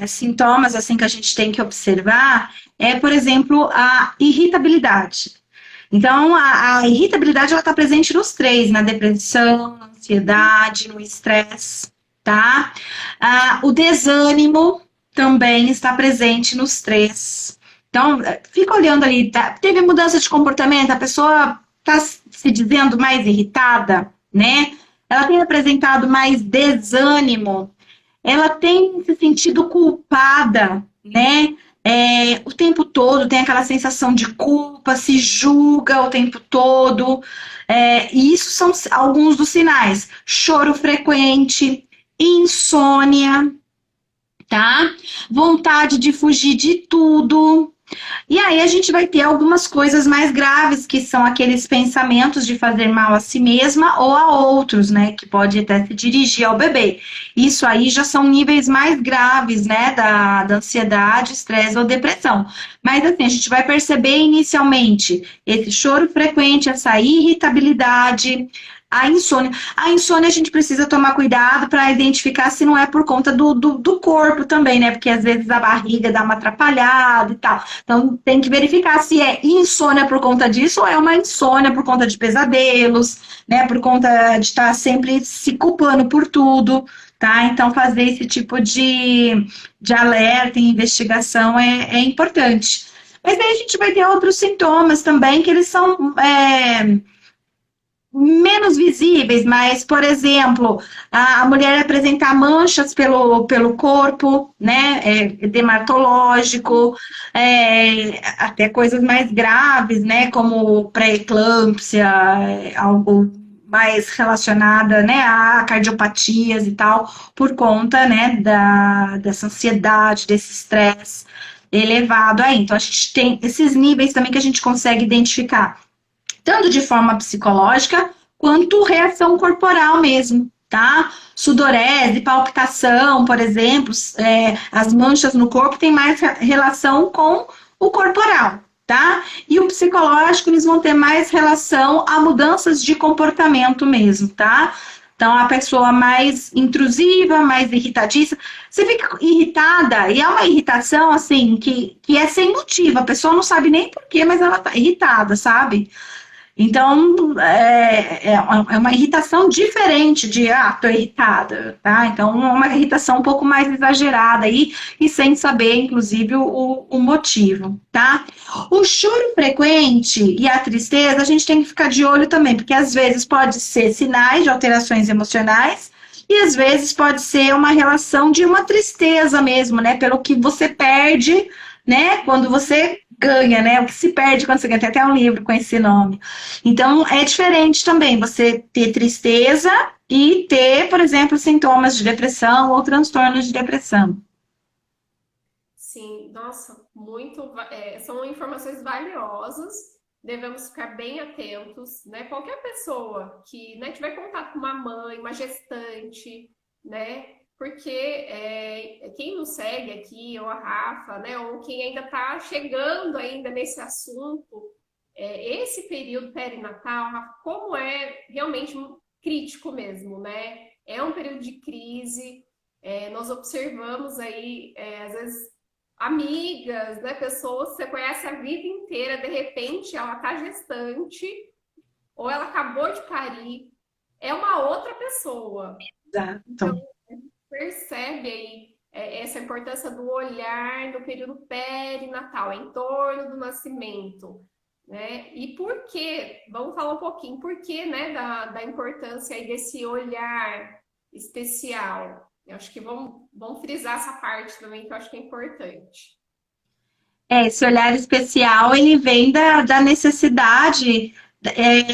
Speaker 2: sintomas assim que a gente tem que observar é, por exemplo, a irritabilidade. Então, a irritabilidade ela está presente nos três, na depressão, na ansiedade, no estresse, tá? O desânimo também está presente nos três. Então, fica olhando ali, tá? Teve mudança de comportamento, a pessoa está se dizendo mais irritada, né? Ela tem apresentado mais desânimo, ela tem se sentido culpada, né? O tempo todo tem aquela sensação de culpa, se julga o tempo todo. E isso são alguns dos sinais. Choro frequente, insônia, tá? Vontade de fugir de tudo. E aí a gente vai ter algumas coisas mais graves, que são aqueles pensamentos de fazer mal a si mesma ou a outros, né? Que pode até se dirigir ao bebê. Isso aí já são níveis mais graves, né? Da ansiedade, estresse ou depressão. Mas assim, a gente vai perceber inicialmente esse choro frequente, essa irritabilidade, a insônia. A insônia a gente precisa tomar cuidado para identificar se não é por conta do corpo também, né? Porque às vezes a barriga dá uma atrapalhada e tal. Então tem que verificar se é insônia por conta disso ou é uma insônia por conta de pesadelos, né? Por conta de estar sempre se culpando por tudo, tá? Então fazer esse tipo de alerta e investigação é importante. Mas aí a gente vai ter outros sintomas também que eles são menos visíveis, mas, por exemplo, a mulher apresentar manchas pelo corpo, né, dermatológico, até coisas mais graves, né, como pré-eclâmpsia, algo mais relacionada, né, a cardiopatias e tal, por conta, né, dessa ansiedade, desse estresse elevado aí. Então, a gente tem esses níveis também que a gente consegue identificar tanto de forma psicológica, quanto reação corporal mesmo, tá? Sudorese, palpitação, por exemplo, as manchas no corpo têm mais relação com o corporal, tá? E o psicológico, eles vão ter mais relação a mudanças de comportamento mesmo, tá? Então, a pessoa mais intrusiva, mais irritadiça, você fica irritada, e é uma irritação, assim, que é sem motivo, a pessoa não sabe nem por quê, mas ela tá irritada, sabe? Então, é uma irritação diferente de, tô irritada, tá? Então, é uma irritação um pouco mais exagerada aí, e sem saber, inclusive, o motivo, tá? O choro frequente e a tristeza, a gente tem que ficar de olho também, porque às vezes pode ser sinais de alterações emocionais, e às vezes pode ser uma relação de uma tristeza mesmo, né? Pelo que você perde, né? Quando você ganha, né? O que se perde quando você ganha. Tem até um livro com esse nome. Então, é diferente também você ter tristeza e ter, por exemplo, sintomas de depressão ou transtornos de depressão.
Speaker 1: Sim, nossa, são informações valiosas, devemos ficar bem atentos, né? Qualquer pessoa que, né, tiver contato com uma mãe, uma gestante, né? Porque quem nos segue aqui, ou a Rafa, né, ou quem ainda está chegando ainda nesse assunto, esse período perinatal, Rafa, como é realmente crítico mesmo, né? É um período de crise, nós observamos aí, às vezes, amigas, né, pessoas que você conhece a vida inteira, de repente ela está gestante, ou ela acabou de parir, é uma outra pessoa. Então,
Speaker 2: Exato.
Speaker 1: percebe aí essa importância do olhar no período perinatal, em torno do nascimento, né? E por quê? Vamos falar um pouquinho, por que, né, da importância aí desse olhar especial? Eu acho que vamos frisar essa parte também, que eu acho que é importante.
Speaker 2: Esse olhar especial, ele vem da necessidade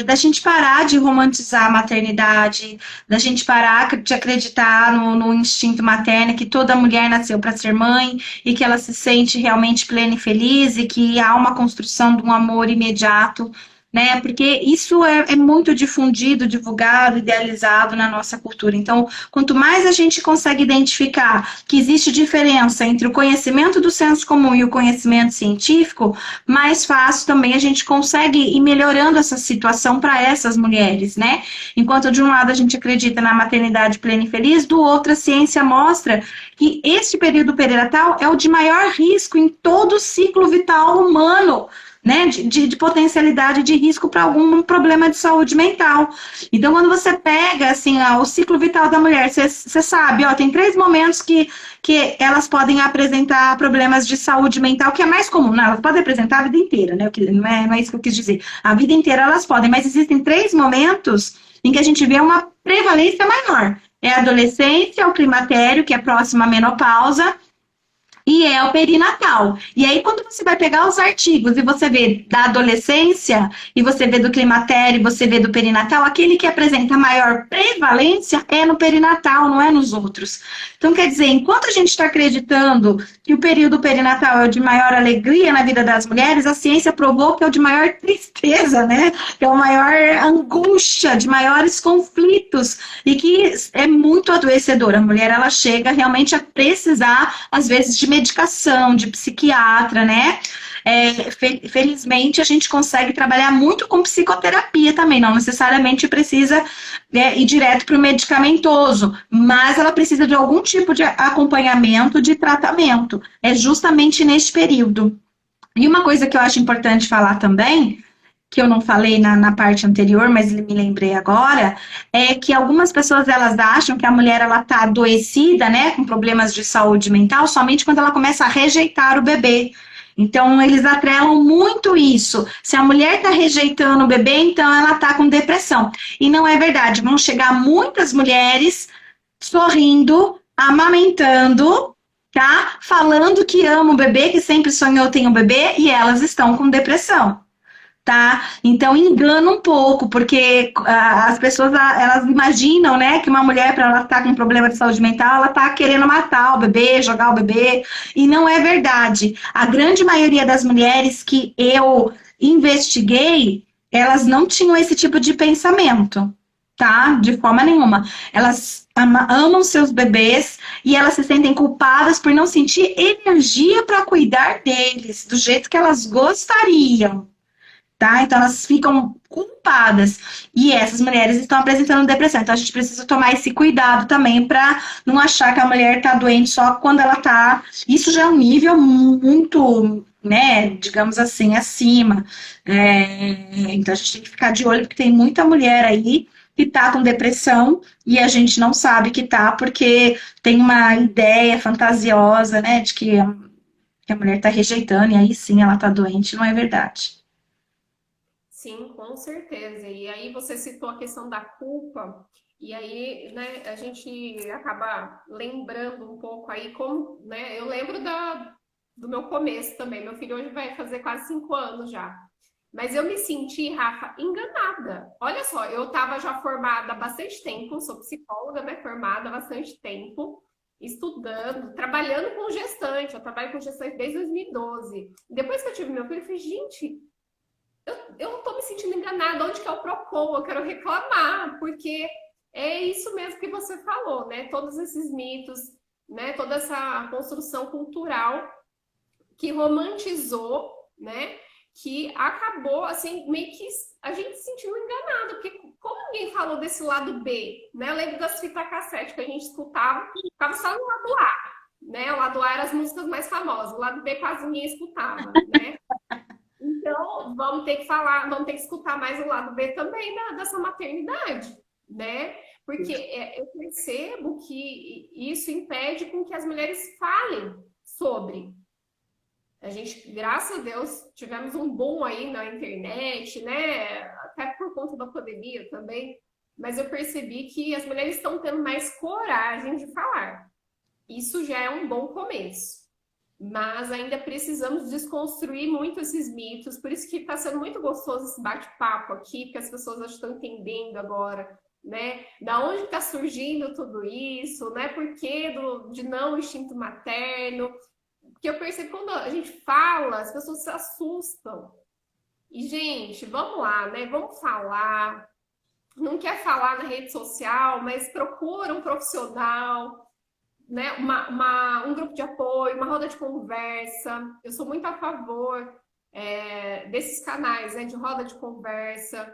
Speaker 2: da gente parar de romantizar a maternidade, da gente parar de acreditar no instinto materno, que toda mulher nasceu para ser mãe e que ela se sente realmente plena e feliz e que há uma construção de um amor imediato, né? Porque isso é muito difundido, divulgado, idealizado na nossa cultura. Então, quanto mais a gente consegue identificar que existe diferença entre o conhecimento do senso comum e o conhecimento científico, mais fácil também a gente consegue ir melhorando essa situação para essas mulheres, né? Enquanto de um lado a gente acredita na maternidade plena e feliz, do outro a ciência mostra que este período perinatal é o de maior risco em todo o ciclo vital humano, né, de potencialidade de risco para algum problema de saúde mental. Então, quando você pega, assim, o ciclo vital da mulher, você sabe, tem 3 momentos que elas podem apresentar problemas de saúde mental, que é mais comum, né? Elas podem apresentar a vida inteira, né? Não é isso que eu quis dizer. A vida inteira elas podem, mas existem 3 momentos em que a gente vê uma prevalência maior. É a adolescência, o climatério, que é próximo à menopausa, e é o perinatal. E aí, quando você vai pegar os artigos e você vê da adolescência, e você vê do climatério, e você vê do perinatal, aquele que apresenta maior prevalência é no perinatal, não é nos outros. Então, quer dizer, enquanto a gente está acreditando que o período perinatal é o de maior alegria na vida das mulheres, a ciência provou que é o de maior tristeza, né? Que é o maior angústia, de maiores conflitos, e que é muito adoecedor. A mulher, ela chega realmente a precisar, às vezes, de medicação, de psiquiatra, né? Felizmente, a gente consegue trabalhar muito com psicoterapia também, não necessariamente precisa ir direto para o medicamentoso, mas ela precisa de algum tipo de acompanhamento, de tratamento. É justamente neste período. E uma coisa que eu acho importante falar também, que eu não falei na parte anterior, mas me lembrei agora, é que algumas pessoas, elas acham que a mulher, ela tá adoecida, né, com problemas de saúde mental, somente quando ela começa a rejeitar o bebê. Então, eles atrelam muito isso. Se a mulher está rejeitando o bebê, então ela está com depressão. E não é verdade. Vão chegar muitas mulheres sorrindo, amamentando, tá? Falando que ama o bebê, que sempre sonhou ter um bebê, e elas estão com depressão. Tá? Então engana um pouco, porque as pessoas, elas imaginam, né, que uma mulher, para ela estar com um problema de saúde mental, ela tá querendo matar o bebê, jogar o bebê, e não é verdade. A grande maioria das mulheres que eu investiguei, elas não tinham esse tipo de pensamento, tá? De forma nenhuma. Elas amam seus bebês e elas se sentem culpadas por não sentir energia para cuidar deles do jeito que elas gostariam, tá? Então elas ficam culpadas. E essas mulheres estão apresentando depressão. Então a gente precisa tomar esse cuidado também para não achar que a mulher está doente só quando ela tá. Isso já é um nível muito, né, digamos assim, acima. Então a gente tem que ficar de olho porque tem muita mulher aí que tá com depressão e a gente não sabe que tá porque tem uma ideia fantasiosa, né, de que a mulher tá rejeitando e aí sim ela tá doente, não é verdade.
Speaker 1: Sim, com certeza. E aí você citou a questão da culpa, e aí, né, a gente acaba lembrando um pouco aí como, né, eu lembro do meu começo também. Meu filho hoje vai fazer quase 5 anos já. Mas eu me senti, Rafa, enganada. Olha só, eu estava já formada há bastante tempo, sou psicóloga, né, formada há bastante tempo, estudando, trabalhando com gestante. Eu trabalho com gestante desde 2012. Depois que eu tive meu filho, eu falei, gente, eu não estou me sentindo enganada. Onde que é o PROCON? Eu quero reclamar, porque é isso mesmo que você falou, né? Todos esses mitos, né? Toda essa construção cultural que romantizou, né? Que acabou, assim, meio que a gente se sentiu enganado, porque como ninguém falou desse lado B, né? Eu lembro das fitas cassete que a gente escutava, ficava só no lado A, né? O lado A eram as músicas mais famosas, o lado B quase ninguém escutava, né? Então, vamos ter que falar, vamos ter que escutar mais o lado B também dessa maternidade, né? Porque eu percebo que isso impede com que as mulheres falem sobre. A gente, graças a Deus, tivemos um boom aí na internet, né? Até por conta da pandemia também. Mas eu percebi que as mulheres estão tendo mais coragem de falar. Isso já é um bom começo. Mas ainda precisamos desconstruir muito esses mitos, por isso que está sendo muito gostoso esse bate-papo aqui, porque as pessoas já estão entendendo agora, né? Da onde está surgindo tudo isso, né? Por que de não instinto materno? Porque eu percebo que quando a gente fala, as pessoas se assustam. E, gente, vamos lá, né? Vamos falar. Não quer falar na rede social, mas procura um profissional, né, um grupo de apoio, uma roda de conversa. Eu sou muito a favor desses canais, né, de roda de conversa,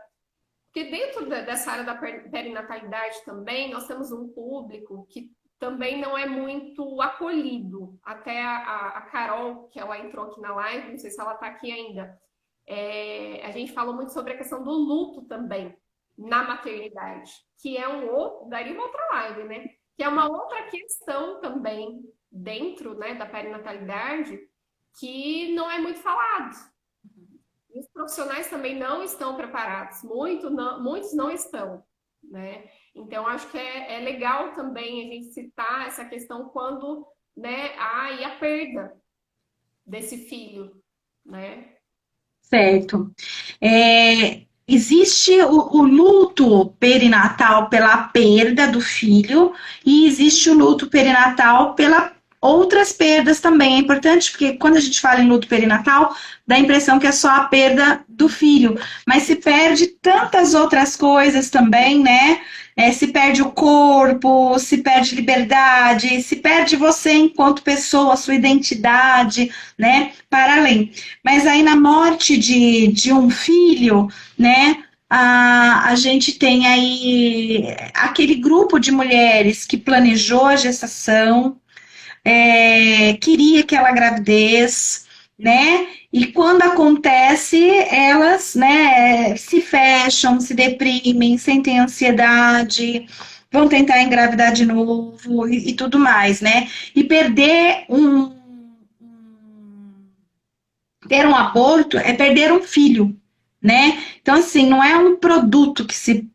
Speaker 1: porque dentro dessa área da perinatalidade também, nós temos um público que também não é muito acolhido. Até a Carol, que ela entrou aqui na live, não sei se ela está aqui ainda, a gente falou muito sobre a questão do luto também na maternidade, que é daria uma outra live, né? Que é uma outra questão também dentro, né, da perinatalidade que não é muito falado. E os profissionais também não estão preparados, muitos não estão, né? Então, acho que é legal também a gente citar essa questão quando, né, há aí a perda desse filho, né?
Speaker 2: Certo. Existe o luto perinatal pela perda do filho e existe o luto perinatal pela outras perdas também. É importante porque quando a gente fala em luto perinatal, dá a impressão que é só a perda do filho, mas se perde tantas outras coisas também, né? Se perde o corpo, se perde liberdade, se perde você enquanto pessoa, sua identidade, né? Para além. Mas aí na morte de um filho, né? A gente tem aí aquele grupo de mulheres que planejou a gestação, queria aquela gravidez, né? E quando acontece, elas, né, se fecham, se deprimem, sentem ansiedade, vão tentar engravidar de novo e tudo mais, né? E ter um aborto é perder um filho, né? Então, assim, não é um produto que se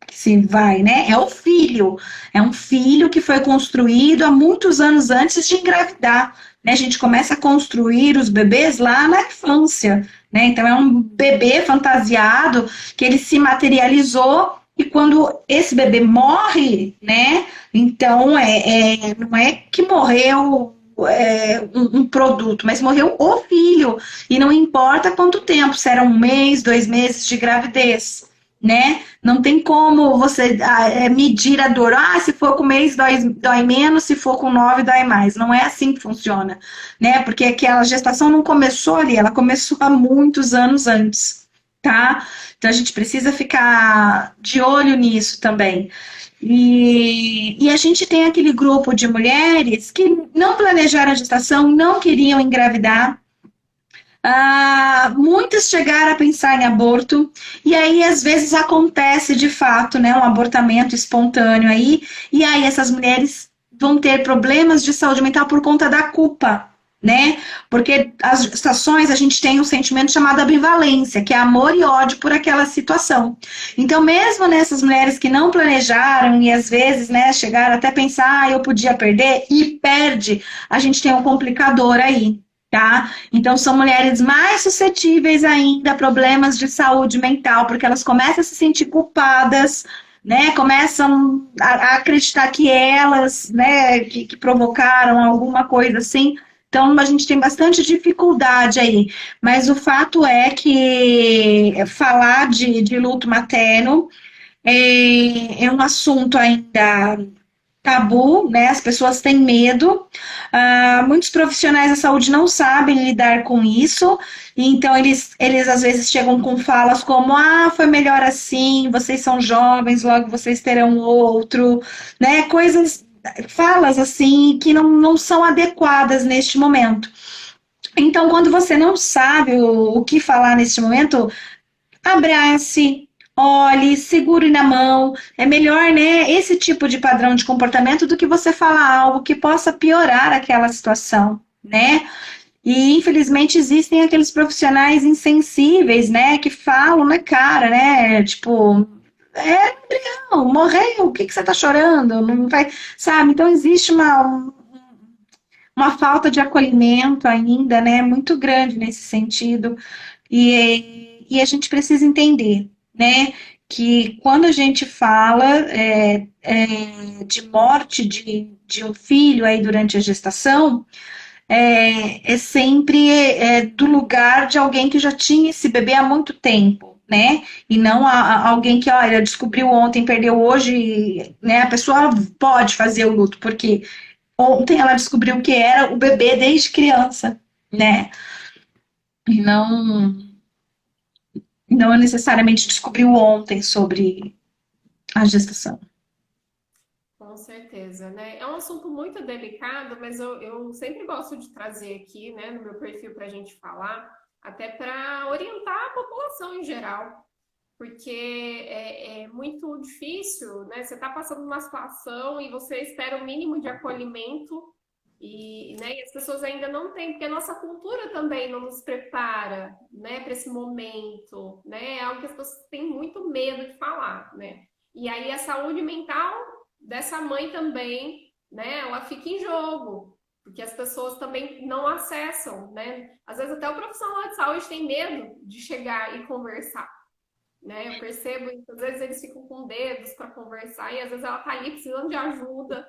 Speaker 2: vai, né? É o filho. É um filho que foi construído há muitos anos antes de engravidar, né? A gente começa a construir os bebês lá na infância, né? Então, é um bebê fantasiado que ele se materializou e quando esse bebê morre, né? Então, não é que morreu um produto, mas morreu o filho. E não importa quanto tempo, se era 1 mês, 2 meses de gravidez, né? Não tem como você medir a dor. Ah, se for com mês dói menos, se for com 9 dói mais. Não é assim que funciona, né? Porque aquela gestação não começou ali, ela começou há muitos anos antes, tá? Então a gente precisa ficar de olho nisso também. E a gente tem aquele grupo de mulheres que não planejaram a gestação, não queriam engravidar, muitas chegaram a pensar em aborto, e aí às vezes acontece de fato, né, um abortamento espontâneo aí, e aí essas mulheres vão ter problemas de saúde mental por conta da culpa, né? Porque as gestações a gente tem um sentimento chamado ambivalência, que é amor e ódio por aquela situação. Então, mesmo nessas mulheres que não planejaram e às vezes, né, chegaram até a pensar, eu podia perder, e perde, a gente tem um complicador aí. Tá? Então, são mulheres mais suscetíveis ainda a problemas de saúde mental, porque elas começam a se sentir culpadas, né? Começam a acreditar que elas, né, que provocaram alguma coisa assim. Então, a gente tem bastante dificuldade aí. Mas o fato é que falar de luto materno é um assunto ainda tabu, né? As pessoas têm medo. Muitos profissionais da saúde não sabem lidar com isso, então eles às vezes chegam com falas como: foi melhor assim, vocês são jovens, logo vocês terão outro, né? Falas assim que não são adequadas neste momento. Então, quando você não sabe o que falar neste momento, abrace, olhe, segure na mão. É melhor, né, esse tipo de padrão de comportamento do que você falar algo que possa piorar aquela situação, né? E infelizmente existem aqueles profissionais insensíveis, né, que falam na cara, né, tipo, não, morreu, o que que você tá chorando? Não vai, sabe? Então existe uma falta de acolhimento ainda, né, muito grande nesse sentido. E a gente precisa entender, né, que quando a gente fala de morte de um filho aí durante a gestação, é sempre do lugar de alguém que já tinha esse bebê há muito tempo, né? E não alguém que, olha, descobriu ontem, perdeu hoje, né? A pessoa pode fazer o luto, porque ontem ela descobriu que era o bebê desde criança, né? E não necessariamente descobriu ontem sobre a gestação.
Speaker 1: Com certeza, né? É um assunto muito delicado, mas eu sempre gosto de trazer aqui, né, no meu perfil para a gente falar, até para orientar a população em geral, porque é muito difícil, né? Você está passando uma situação e você espera o mínimo de acolhimento né, e as pessoas ainda não têm, porque a nossa cultura também não nos prepara, né, para esse momento, né? É algo que as pessoas têm muito medo de falar, né? E aí a saúde mental dessa mãe também, né, ela fica em jogo, porque as pessoas também não acessam, né? Às vezes até o profissional de saúde tem medo de chegar e conversar, né? Eu percebo que às vezes eles ficam com dedos para conversar e às vezes ela tá ali precisando de ajuda,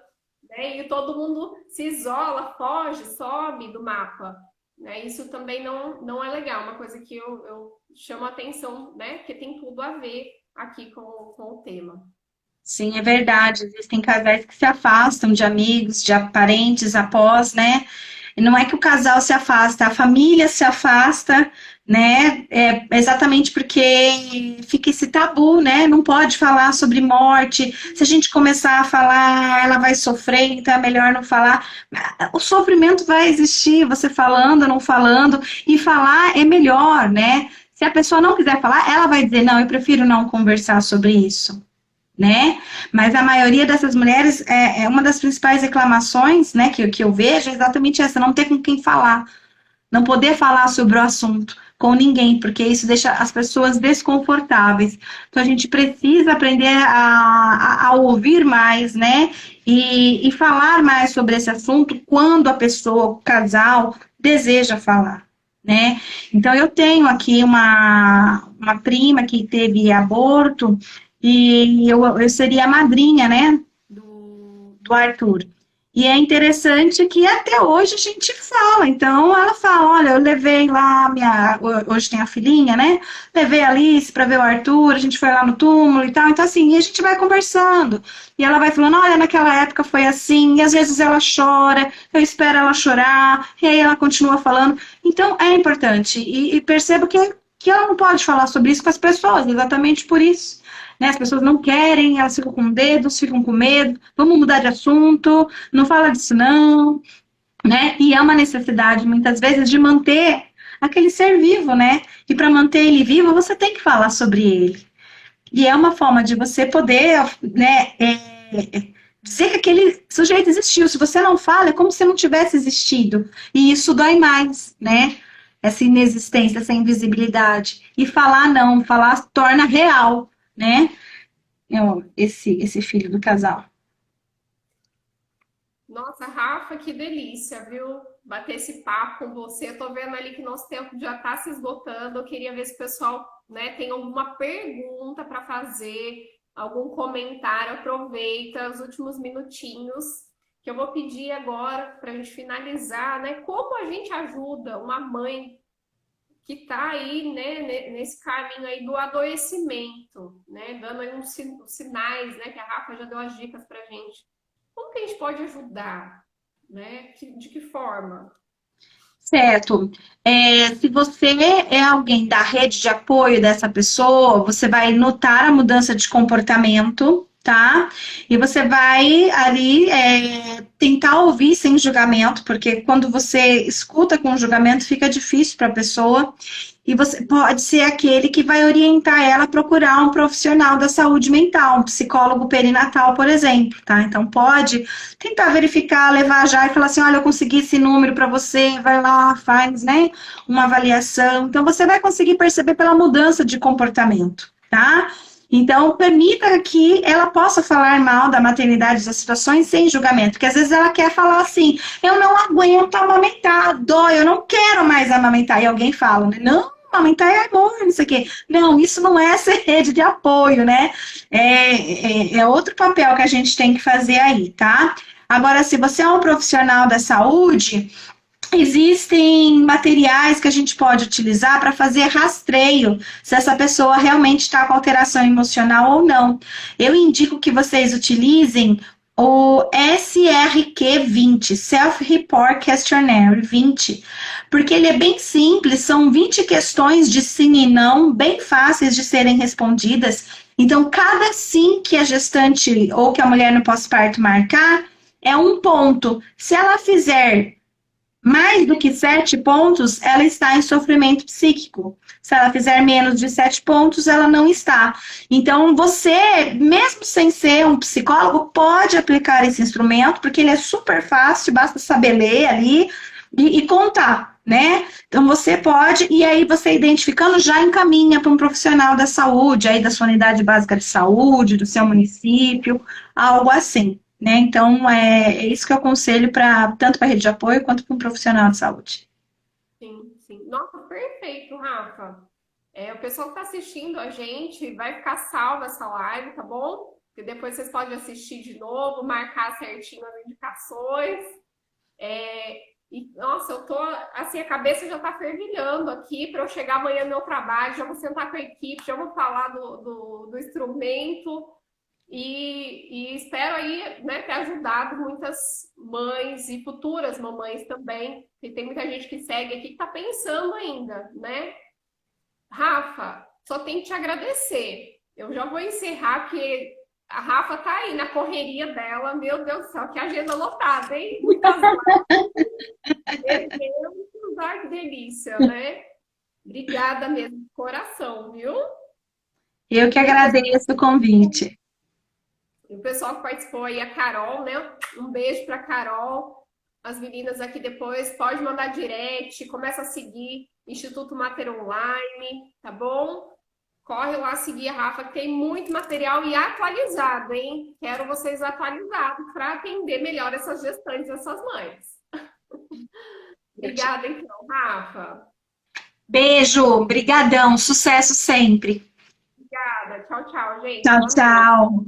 Speaker 1: né? E todo mundo se isola, foge, sobe do mapa, né? Isso também não é legal, uma coisa que eu chamo a atenção, né? Porque tem tudo a ver aqui com o tema.
Speaker 2: Sim, é verdade. Existem casais que se afastam de amigos, de parentes após, né? E não é que o casal se afasta, a família se afasta, né? É exatamente porque fica esse tabu, né? Não pode falar sobre morte. Se a gente começar a falar, ela vai sofrer, então é melhor não falar. O sofrimento vai existir, você falando ou não falando, e falar é melhor, né? Se a pessoa não quiser falar, ela vai dizer, não, eu prefiro não conversar sobre isso, né? Mas a maioria dessas mulheres, é uma das principais reclamações, né, que eu vejo, é exatamente essa: não ter com quem falar, não poder falar sobre o assunto com ninguém, porque isso deixa as pessoas desconfortáveis. Então a gente precisa aprender a ouvir mais, né, e falar mais sobre esse assunto quando a pessoa, o casal, deseja falar, né? Então eu tenho aqui uma prima que teve aborto, e eu seria a madrinha, né, do Arthur. E é interessante que até hoje a gente fala. Então, ela fala: olha, eu levei lá hoje tem a filhinha, né? Levei a Alice para ver o Arthur, a gente foi lá no túmulo e tal. Então, assim, e a gente vai conversando. E ela vai falando: olha, naquela época foi assim. E às vezes ela chora, eu espero ela chorar. E aí ela continua falando. Então, é importante. E percebo que ela não pode falar sobre isso com as pessoas, exatamente por isso. Né? As pessoas não querem, elas ficam com dedos, ficam com medo. Vamos mudar de assunto, não fala disso não, né? E é uma necessidade, muitas vezes, de manter aquele ser vivo, né? E para manter ele vivo, você tem que falar sobre ele. E é uma forma de você poder, né, dizer que aquele sujeito existiu. Se você não fala, é como se não tivesse existido. E isso dói mais, né? Essa inexistência, essa invisibilidade. E falar não, falar torna real, né? Esse filho do casal.
Speaker 1: Nossa, Rafa, que delícia, viu? Bater esse papo com você. Eu tô vendo ali que nosso tempo já está se esgotando. Eu queria ver se o pessoal, né, tem alguma pergunta para fazer, algum comentário. Aproveita os últimos minutinhos que eu vou pedir agora para a gente finalizar, né? Como a gente ajuda uma mãe que está aí, né, nesse caminho aí do adoecimento, né? Dando aí uns sinais, né? Que a Rafa já deu as dicas para a gente. Como que a gente pode ajudar, né? De que forma?
Speaker 2: Certo. Se você é alguém da rede de apoio dessa pessoa, você vai notar a mudança de comportamento, tá? E você vai ali tentar ouvir sem julgamento, porque quando você escuta com julgamento, fica difícil para a pessoa. E você pode ser aquele que vai orientar ela a procurar um profissional da saúde mental, um psicólogo perinatal, por exemplo, tá? Então pode tentar verificar, levar já e falar assim: olha, eu consegui esse número para você, vai lá, faz, né, uma avaliação. Então você vai conseguir perceber pela mudança de comportamento, tá? Então, permita que ela possa falar mal da maternidade, das situações, sem julgamento. Porque às vezes ela quer falar assim: eu não aguento amamentar, dói, eu não quero mais amamentar. E alguém fala, né? Não, amamentar é amor, não sei o quê. Não, isso não é ser rede de apoio, né? É outro papel que a gente tem que fazer aí, tá? Agora, se você é um profissional da saúde, existem materiais que a gente pode utilizar para fazer rastreio se essa pessoa realmente está com alteração emocional ou não. Eu indico que vocês utilizem o SRQ-20, Self-Report Questionnaire 20, porque ele é bem simples, são 20 questões de sim e não, bem fáceis de serem respondidas. Então, cada sim que a gestante ou que a mulher no pós-parto marcar é um ponto. Se ela fizer mais do que 7 pontos, ela está em sofrimento psíquico. Se ela fizer menos de 7 pontos, ela não está. Então, você, mesmo sem ser um psicólogo, pode aplicar esse instrumento, porque ele é super fácil, basta saber ler ali e contar, né? Então, você pode, e aí você identificando, já encaminha para um profissional da saúde, aí da sua unidade básica de saúde, do seu município, algo assim. Né? Então, é isso que eu aconselho tanto para a rede de apoio quanto para um profissional de saúde.
Speaker 1: Sim, sim. Nossa, perfeito, Rafa. O pessoal que está assistindo a gente vai ficar salva essa live, tá bom? E depois vocês podem assistir de novo, marcar certinho as indicações. Nossa, eu tô assim, a cabeça já tá fervilhando aqui para eu chegar amanhã no meu trabalho, já vou sentar com a equipe, já vou falar do instrumento. E espero aí, né, ter ajudado muitas mães e futuras mamães também, porque tem muita gente que segue aqui que está pensando ainda, né? Rafa, só tenho que te agradecer. Eu já vou encerrar, porque a Rafa tá aí na correria dela. Meu Deus do céu, que agenda lotada, hein? Muitas eventos, ai, que delícia, né? Obrigada mesmo, de coração, viu?
Speaker 2: Eu que agradeço o convite.
Speaker 1: O pessoal que participou aí, a Carol, né? Um beijo para Carol. As meninas aqui depois, pode mandar direct, começa a seguir Instituto Mater Online, tá bom? Corre lá seguir a Rafa, que tem muito material e atualizado, hein? Quero vocês atualizados para atender melhor essas gestantes, essas mães. Obrigada, então, Rafa.
Speaker 2: Beijo, brigadão, sucesso sempre.
Speaker 1: Obrigada. Tchau, tchau, gente.
Speaker 2: Tchau, tchau.